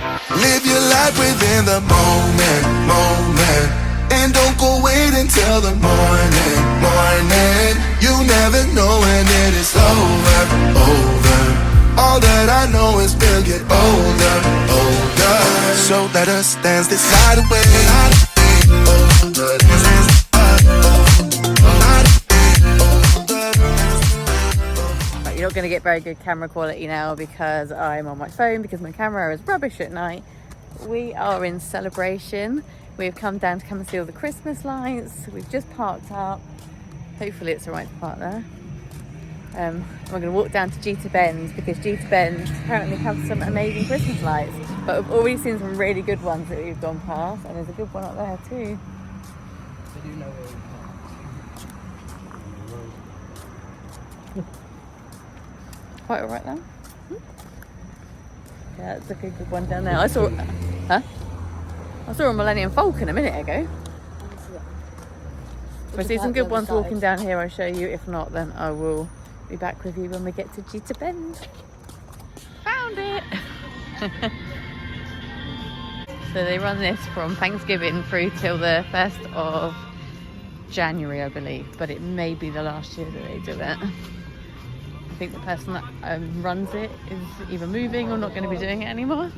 Live your life within the moment, moment. And don't go wait until the morning, morning. You never know when it is over, over. All that I know is we'll get older, older. So let us dance this night away. Right, you're not going to get very good camera quality now because I'm on my phone, because my camera is rubbish at night. We are in Celebration. We've come down to come and see all the Christmas lights. We've just parked up. Hopefully it's alright to park there. We're going to walk down to Jeater Bend because Jeater Bend apparently have some amazing Christmas lights. But we've already seen some really good ones that we've gone past, and there's a good one up there too. Quite alright now. Yeah, it's a good one down there. I saw a Millennium Falcon a minute ago. If I see some good ones walking down here, I'll show you. If not, then I will be back with you when we get to Jeater Bend. Found it! So they run this from Thanksgiving through till the 1st of January, I believe. But it may be the last year that they do it. I think the person that runs it is either moving or not going to be doing it anymore.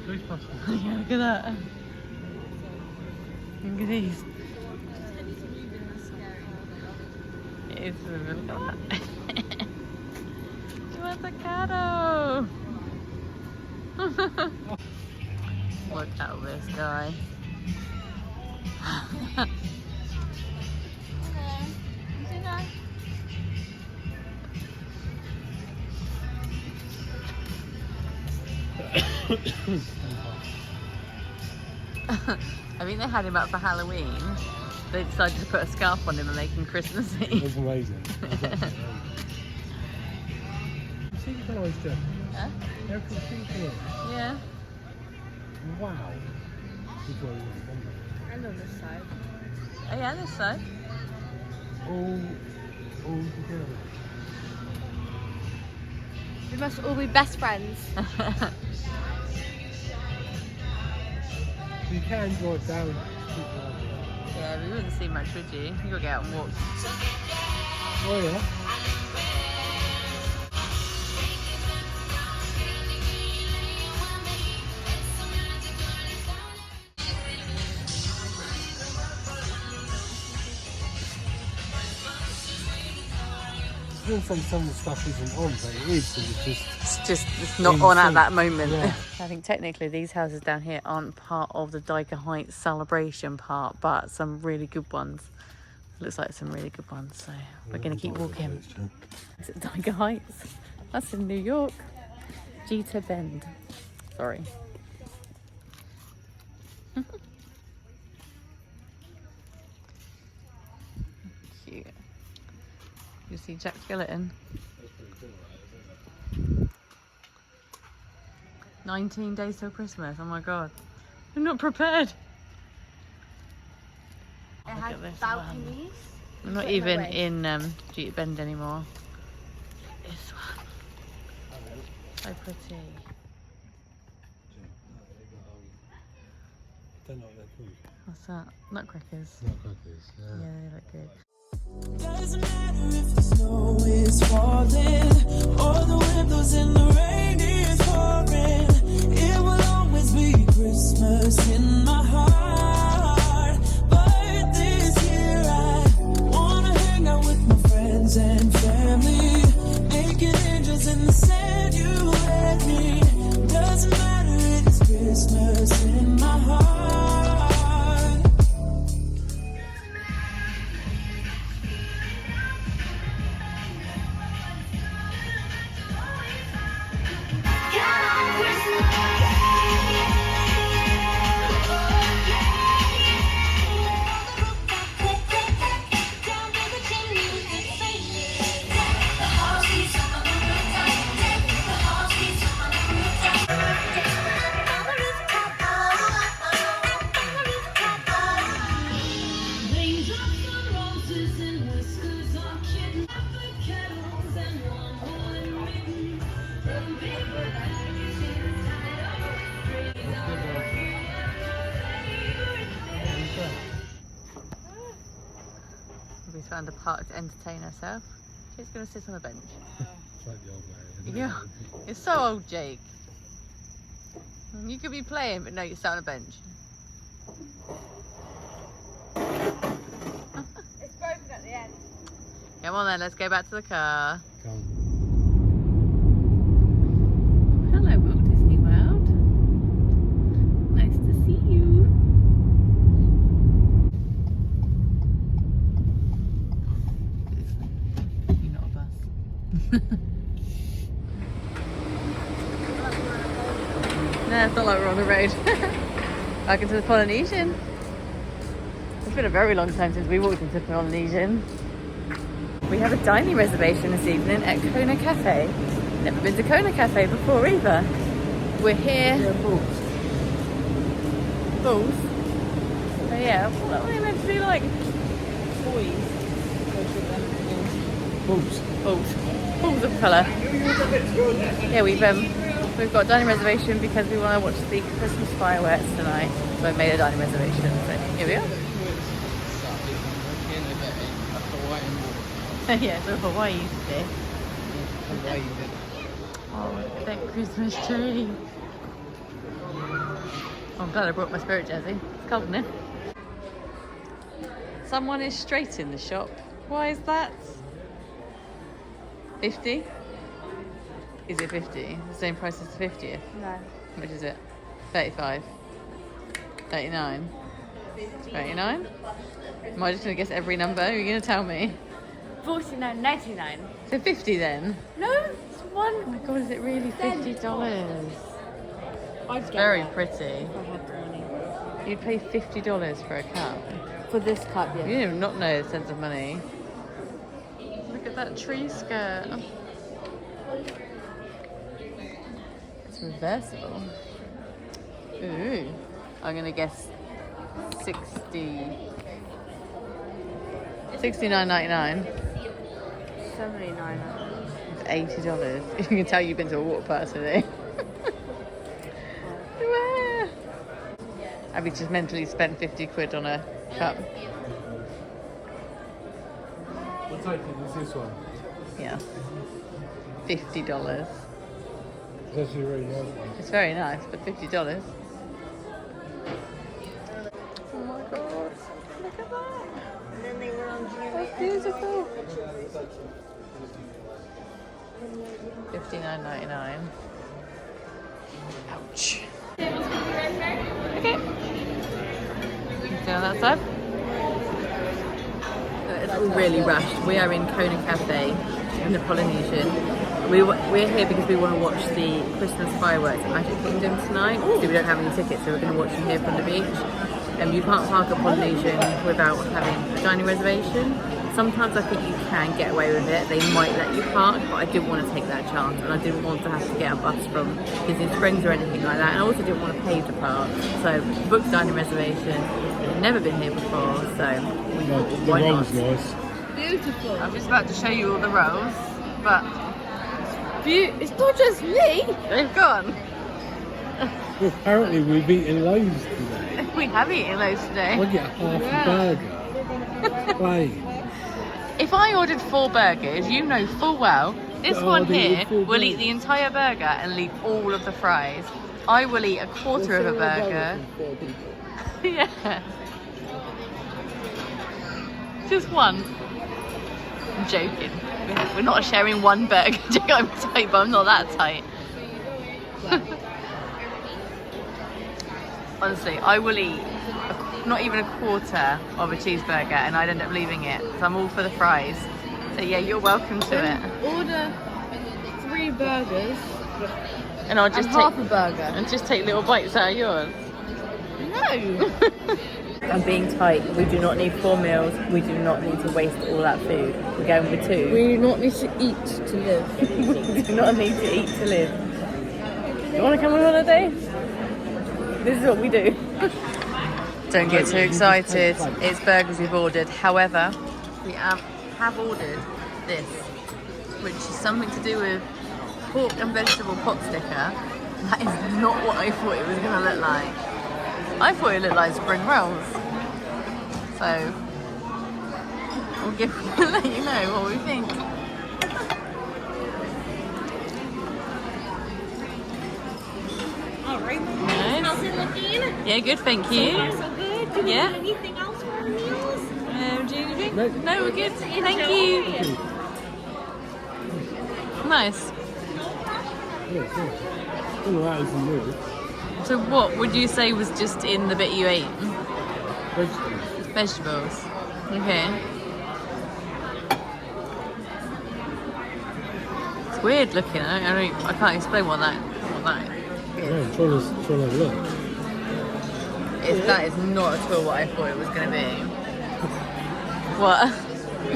Yeah, look at that. Look at these. It's a little bit. You want the cattle? Look at this guy. I think they had him up for Halloween. They decided to put a scarf on him and make him Christmassy. That's amazing. See the fellow he's done? Huh? Yeah. Wow. I love this side. Oh yeah, this side. All together. We must all be best friends. You can drive down. Yeah, we wouldn't see much, would you? You gotta get out and walk. Oh yeah. I wouldn't say some of the stuff isn't on, but it is, It's not on at that moment. Yeah. I think technically these houses down here aren't part of the Diker Heights celebration part, but some really good ones. Looks like some really good ones, so we're going to keep walking. Is it Diker Heights? That's in New York. Jeater Bend. Sorry. Cute. You see Jack Skeleton? 19 days till Christmas. Oh my god. I'm not prepared. It Look has at this balconies. I'm not even in Jeater Bend anymore. This one. So pretty. Don't know what they're called. What's that? Nutcrackers. Nutcrackers, yeah. Yeah, they look good. Doesn't matter if the snow is falling or the wind blows and the rain is pouring. It will always be Christmas in my heart. But this year I wanna hang out with my friends and family, making angels in the sand. You and me. Doesn't matter, it's Christmas in my heart. Come on, She's found a park to entertain herself. She's going to sit on a bench. It's like the old man. isn't it? Yeah, it's so old, Jake. You could be playing, but no, you're sat on a bench. It's broken at the end. Come on then, let's go back to the car. Come. Hello, Walt Disney World. Nice to see you. You're not a bus. No, it's not like we're on the road. Back into the Polynesian. It's been a very long time since we walked into the Polynesian. We have a dining reservation this evening at Kona Cafe. Never been to Kona Cafe before either. We're here. Yeah, balls. Balls. Oh yeah, what are they meant to be like? Balls. Balls. Balls of colour. Yeah, we've got a dining reservation because we want to watch the Christmas fireworks tonight. So I made a dining reservation. So here we are. Yeah, so Hawaii today. Oh, look at that Christmas tree. Oh, I'm glad I brought my spirit jersey. It's cold in here. Someone is straight in the shop. Why is that? 50? Is it 50? The same price as the 50th? No. Which is it? 35? 39? 39? Am I just going to guess every number? Are you going to tell me? 49.99. So 50 then? No, it's one. Oh my god, is it really $50? I'd get Very that pretty. if I had the money. You'd pay $50 for a cup. For this cup, yeah. You do not know the sense of money. Look at that tree skirt. It's reversible. Ooh. I'm gonna guess 69.99. 79. It's $80. You can tell you've been to a water park today. Wah. Abby just mentally spent 50 quid on a cup. What type is this one? Yeah. $50. It's actually a really nice one. It's very nice, but $50. Oh my god. Look at that. And then they were on That's beautiful. $59.99. Ouch. Okay. See on that side? It's all really rushed. We are in Kona Cafe in the Polynesian. We're here because we want to watch the Christmas fireworks at Magic Kingdom tonight. So we don't have any tickets, so we're going to watch them here from the beach. You can't park at Polynesian without having a dining reservation. Sometimes I think you can get away with it. They might let you park, but I didn't want to take that chance, and I didn't want to have to get a bus from Disney Springs or anything like that. And I also didn't want to pay to park. So booked dining reservation. We've never been here before, so we thought, why the not? roll's nice. beautiful. I'm just about to show you all the rolls, but It's not just me. they've gone. Well, apparently we've eaten loads today. We have eaten those today. We'll get half a burger. Plain. If I ordered 4 burgers, you know full well this Oh, one they here eat 4 will eat burgers. the entire burger and leave all of the fries. I will eat a quarter of a burger. Yeah. Just one. I'm joking. We're not sharing one burger. I'm tight, but I'm not that tight. Honestly, I will eat not even a quarter of a cheeseburger and I'd end up leaving it. So I'm all for the fries. So yeah, you're welcome to it. Order 3 burgers And I'll just and half a burger. and just take little bites out of yours. No. I'm being tight. We do not need 4 meals. We do not need to waste all that food. We're going with 2. We do not need to eat to live. We do not need to eat to live. You want to come on holiday? This is what we do. Don't get too excited. It's burgers we've ordered. However, we have ordered this, which is something to do with pork and vegetable pot sticker. That is not what I thought it was going to look like. I thought it looked like spring rolls. So, We'll let you know what we think. Alright. Nice. How's it looking? Yeah, good, thank you. So good. Do we Yeah. need anything else for our meals? Do you think? No. No, we're good. Thank you. Nice. Yeah, it's nice. All of that isn't new. So what would you say was just in the bit you ate? Vegetables. Vegetables. Okay. It's weird looking. I can't explain what that Yeah, I'm trying to have a look. That is not at all what I thought it was going to be. What?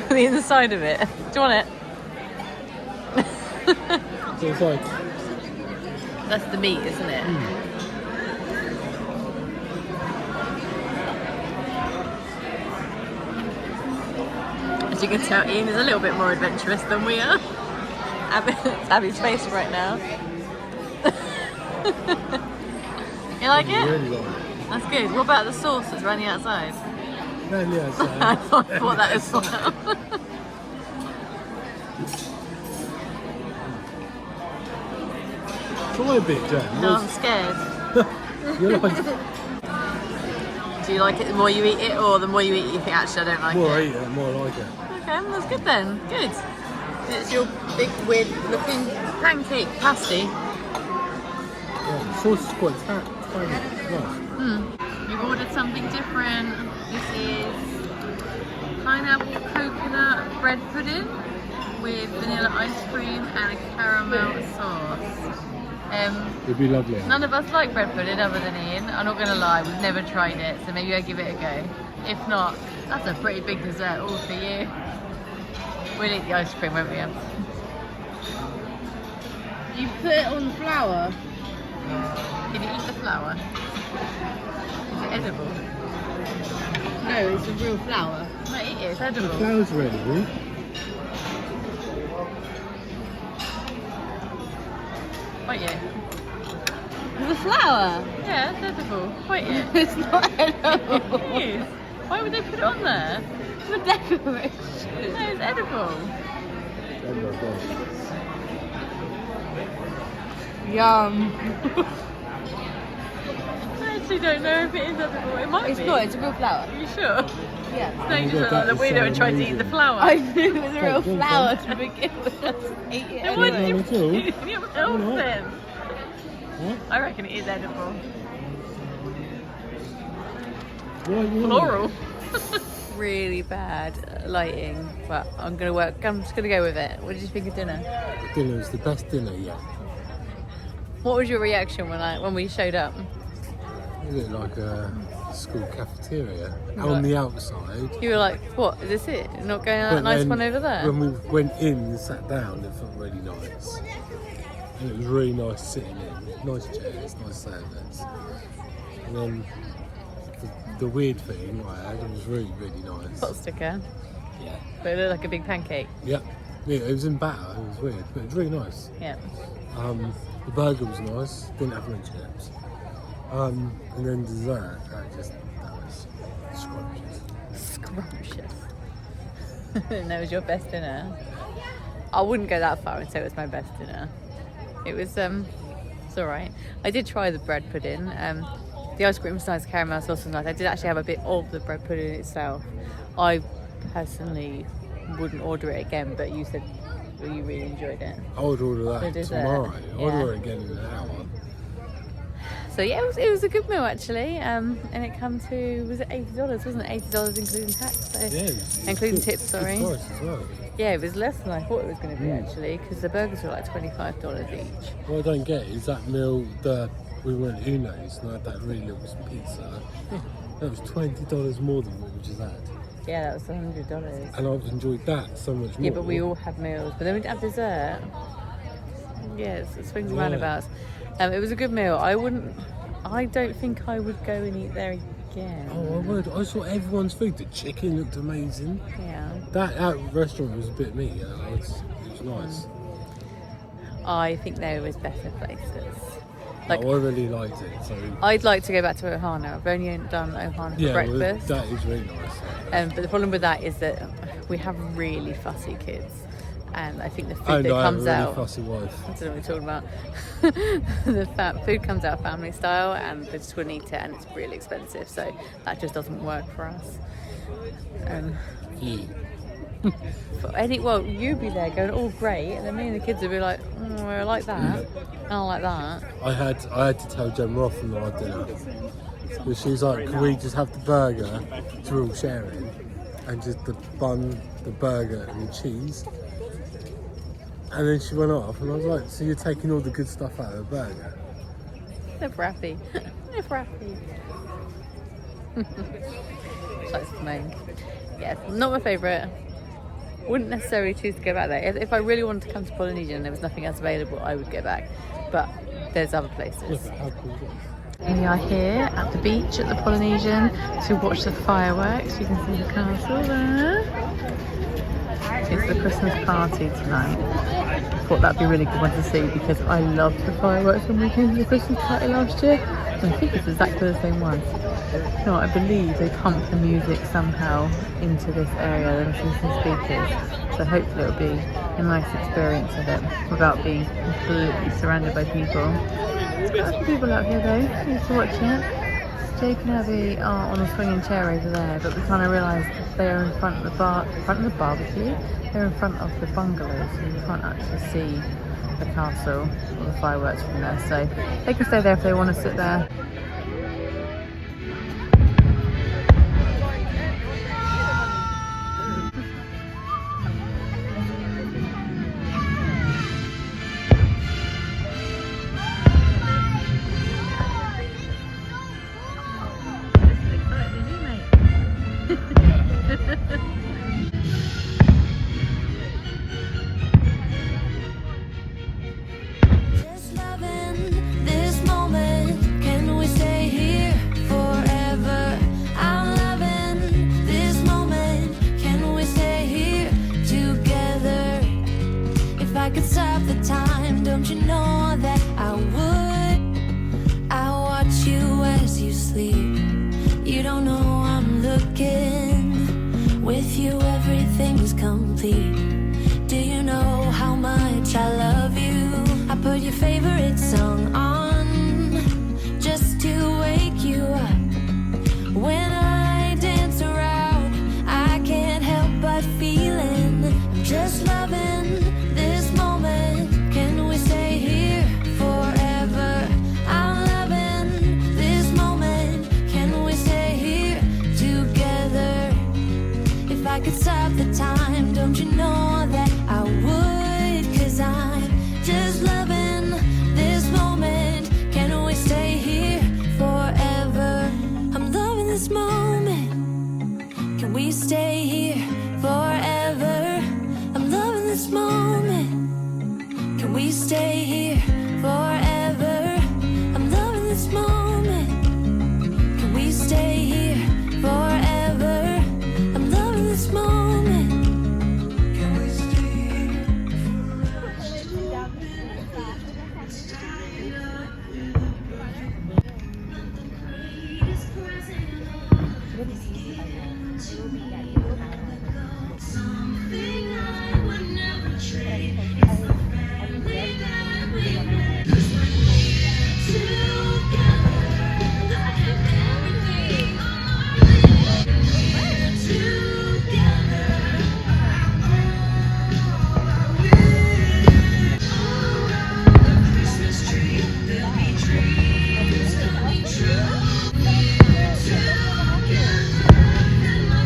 The inside of it. Do you want it? So it's like, That's the meat, isn't it? As you can tell, Ian is a little bit more adventurous than we are. Abby's face right now. You like it? really like. That's good. What about the sauce that's running outside? No, yeah, I so, thought that as well. try a bit, Jan. No, I'm scared. You like Do you like it the more you eat it, or the more you eat it you think, actually, I don't like more I it? eat it, the more I like it. Okay, that's good then. Good. It's your big, weird looking pancake pasty. Yeah, the sauce is quite tiny. Nice. You've ordered something different. This is pineapple coconut bread pudding with vanilla ice cream and a caramel sauce. It'd be lovely. None of us like bread pudding other than Ian. I'm not going to lie, we've never tried it, so maybe I'll give it a go. If not, that's a pretty big dessert all for you. We'll eat the ice cream, won't we? You put it on flour. Can you eat the flour? Is it edible? No, it's a real flour. No, eat it, it's The edible. flour's ready, isn't it? Bite it. The flour? Yeah, it's edible. Bite it. It's not edible. It is. Why would they put it on there? For decoration. No, it's edible. Oh my gosh. Yum. I actually don't know if it is edible. It might It's be. not, it's a real flour. Are you sure? Yeah. No, you my just God, look like that the is weirdo so and tried to eat the amazing. flour. I knew it was a real Go on, flour go to begin with. I just ate it Then why Not did at all. you put it in your mouth not? then? What? I reckon it is edible. Why you Floral. Really bad lighting, but I'm just gonna go with it. What did you think of dinner? Dinner was the best dinner yet. What was your reaction when we showed up? It looked like a school cafeteria. Right. On the outside. You were like, "What? Is this it? Not going on that But nice then one over there?" When we went in and sat down, it felt really nice. And it was really nice sitting in. Nice chairs, nice service. And then the weird thing I had, it was really, really nice. Pot sticker, Yeah. but it looked like a big pancake. Yeah. Yeah, it was in batter, it was weird, but it was really nice. Yeah. The burger was nice, didn't have any chips. And then dessert, that was scrumptious. Scrumptious. And that was your best dinner. I wouldn't go that far and say it was my best dinner. It was it's alright. I did try the bread pudding. The ice cream was nice, caramel sauce was nice. I did actually have a bit of the bread pudding itself. I personally wouldn't order it again, but you said you really enjoyed it. I would order The that dessert, tomorrow. I'd yeah. order it again in an hour. So yeah, it was a good meal actually, and it came to, was it $80? Wasn't it $80 including tax? So, Yeah. including good- tips, sorry. Good price as well. Yeah, it was less than I thought it was going to be actually, because the burgers were like $25 each. What I don't get is that meal that we went to Uno's and I had that really little pizza. That was $20 more than what we just had. Yeah, that was $100. And I've enjoyed that so much more. Yeah, but we all had meals, but then we didn't have dessert. Yeah, it swings and Yeah. roundabouts. It was a good meal. I don't think I would go and eat there again. Oh, I would. I saw everyone's food. The chicken looked amazing. Yeah. That restaurant was a bit meaty. It was nice. I think there was better places. Like, I really liked it. So I'd like to go back to Ohana. I've only done Ohana for yeah, well, breakfast. that is really nice. But the problem with that is that We have really fussy kids, and I think the food And that I have a comes really out. fussy wife. I don't know what you're talking about. The food comes out family style, and they just wouldn't eat it, and it's really expensive, so that just doesn't work for us. Yeah. Well, you'd be there going, "Oh, great," and then me and the kids would be like, "Oh, I like that. I don't like that." I had to tell Gemma off from our dinner. But she was like, "Can we just have the burger, which we're all sharing, and just the bun, the burger and the cheese?" And then she went off, and I was like, "So you're taking all the good stuff out of the burger?" They're frappy. They're frappy. That's amazing. Yeah, not my favourite. Wouldn't necessarily choose to go back there. If I really wanted to come to Polynesian and there was nothing else available, I would go back. But there's other places. How cool is it? We are here at the beach at the Polynesian to watch the fireworks. You can see the castle there. It's the Christmas party tonight. I thought that'd be a really good one to see because I loved the fireworks when we came to the Christmas party last year. And I think it's exactly the same one. No, I believe they pump the music somehow into this area and through some speakers. So hopefully it'll be a nice experience of it without being completely surrounded by people. There's some people out here though, who's watching it. Jake and Abby are on a swinging chair over there, but we kind of realised they're in front of the barbecue. They're in front of the bungalow, so you can't actually see the castle or the fireworks from there. So they can stay there if they want to sit there. Just loving this moment. Can we stay here forever? I'm loving this moment. Can we stay here together? If I could stop the time, don't you know that I would? I watch you as you sleep. You don't know I'm looking. With you, everything's complete. Do you know how much I love you? I put your favorite song on just to wake you up. When I dance around, I can't help but feeling. I'm just loving this moment. Can we stay here forever? I'm loving this moment. Can we stay here together? If I could stop the time, don't you know that I would? 'Cause I'm just loving this moment. Can we stay here forever? I'm loving this moment. Can we stay here forever? I'm loving this moment. Can we stay here forever? I'm loving this moment. Can we stay here forever? I'm loving this moment. Can we stay here something I would never trade? It's the family that we made. 'Cause when we're together, I have everything on my list. We're together. All I wish. Around the Christmas tree, there'll be dreams coming true. We're together, and my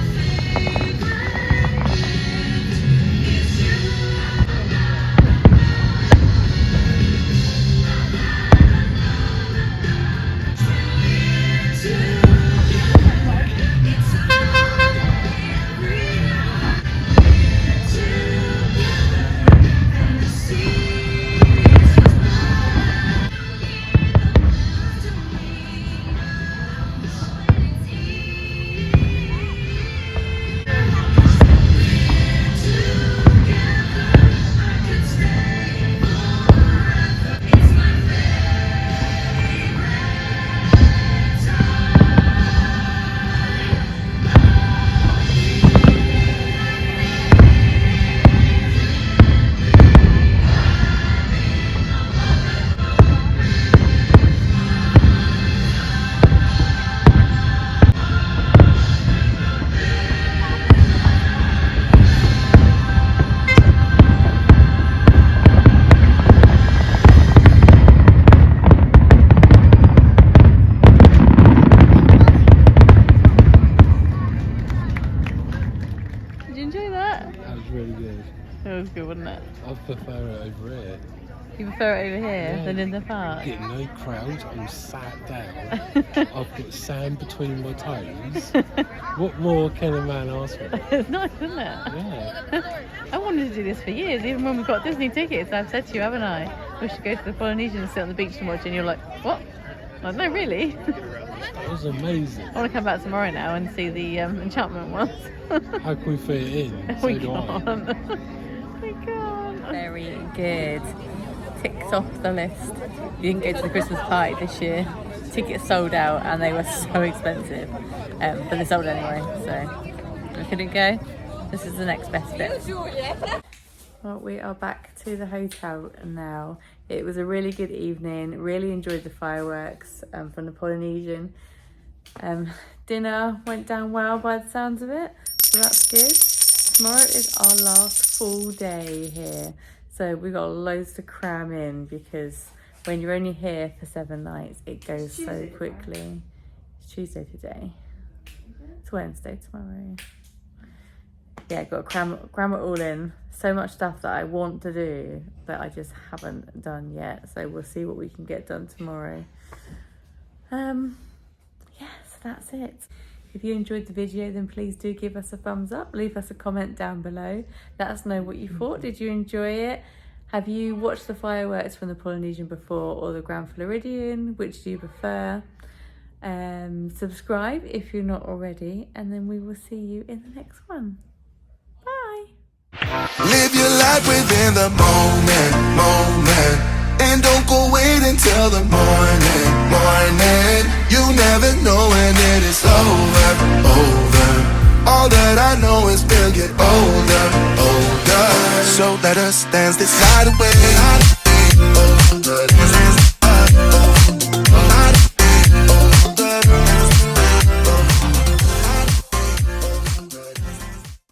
was good, wasn't it? I prefer it over here. You prefer it over here Yeah. than in the park? Get no crowd, I'm sat down. I've got sand between my toes. What more can a man ask for? It's nice, isn't it? Yeah. I wanted to do this for years, even when we got Disney tickets. I've said to you, haven't I? We should go to the Polynesian and sit on the beach and watch, and you're like, what? Like, no, really? It was amazing. I want to come back tomorrow now and see the enchantment ones. How can we fit it in? So We do I. can't. We can't. Very good. Ticked off the list. You didn't go to the Christmas party this year. Tickets sold out and they were so expensive. But they sold anyway, so we couldn't go. This is the next best bit. Well, we are back to the hotel now. It was a really good evening. Really enjoyed the fireworks from the Polynesian. Dinner went down well by the sounds of it, so that's good. Tomorrow is our last full day here, so we've got loads to cram in because when you're only here for 7 nights, it goes so quickly. It's Tuesday today. It's Wednesday tomorrow. Yeah, got to cram it all in. So much stuff that I want to do that I just haven't done yet. So we'll see what we can get done tomorrow. Yeah, so that's it. If you enjoyed the video, then please do give us a thumbs up. Leave us a comment down below. Let us know what you thought. Did you enjoy it? Have you watched the fireworks from the Polynesian before or the Grand Floridian? Which do you prefer? Subscribe if you're not already, and then we will see you in the next one. Bye. Live your life within the moment, moment. And don't go wait until the morning, morning. You never know when it is over, over. All that I know is we'll get older, older. So let us dance this night away, older.